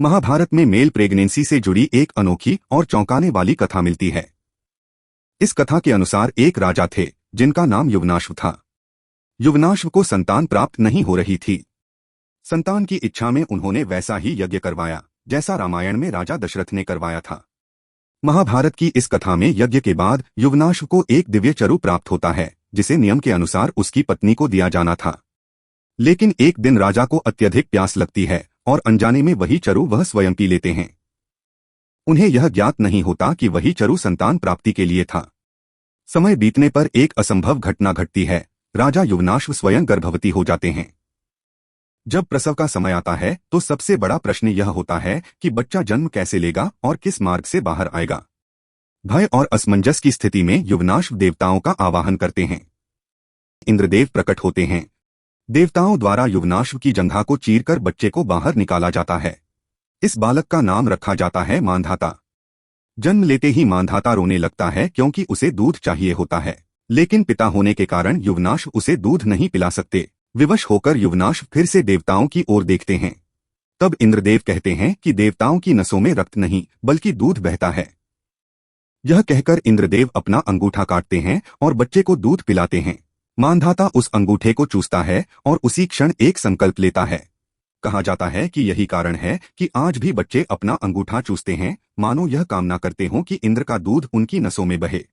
महाभारत में mail pregnancy से जुड़ी एक अनोखी और चौंकाने वाली कथा मिलती है। इस कथा के अनुसार एक राजा थे जिनका नाम युवनाश्व था। युवनाश्व को संतान प्राप्त नहीं हो रही थी। संतान की इच्छा में उन्होंने वैसा ही यज्ञ करवाया जैसा रामायण में राजा दशरथ ने करवाया था। महाभारत की इस कथा में यज्ञ के बाद युवनाश्व को एक दिव्य चरु प्राप्त होता है जिसे नियम के अनुसार उसकी पत्नी को दिया जाना था। लेकिन एक दिन राजा को अत्यधिक प्यास लगती है और अनजाने में वही चरु वह स्वयं पी लेते हैं। उन्हें यह ज्ञात नहीं होता कि वही चरु संतान प्राप्ति के लिए था। समय बीतने पर एक असंभव घटना घटती है। राजा युवनाश्व स्वयं गर्भवती हो जाते हैं। जब प्रसव का समय आता है तो सबसे बड़ा प्रश्न यह होता है कि बच्चा जन्म कैसे लेगा और किस मार्ग से बाहर आएगा। भय और असमंजस की स्थिति में युवनाश्व देवताओं का आवाहन करते हैं। इंद्रदेव प्रकट होते हैं। देवताओं द्वारा युवनाश्व की जंघा को चीरकर बच्चे को बाहर निकाला जाता है। इस बालक का नाम रखा जाता है मानधाता। जन्म लेते ही मानधाता रोने लगता है क्योंकि उसे दूध चाहिए होता है, लेकिन पिता होने के कारण युवनाश्व उसे दूध नहीं पिला सकते। विवश होकर युवनाश्व फिर से देवताओं की ओर देखते हैं। तब इंद्रदेव कहते हैं कि देवताओं की नसों में रक्त नहीं बल्कि दूध बहता है। यह कहकर इंद्रदेव अपना अंगूठा काटते हैं और बच्चे को दूध पिलाते हैं। मानधाता उस अंगूठे को चूसता है और उसी क्षण एक संकल्प लेता है। कहा जाता है कि यही कारण है कि आज भी बच्चे अपना अंगूठा चूसते हैं, मानो यह कामना करते हों कि इंद्र का दूध उनकी नसों में बहे।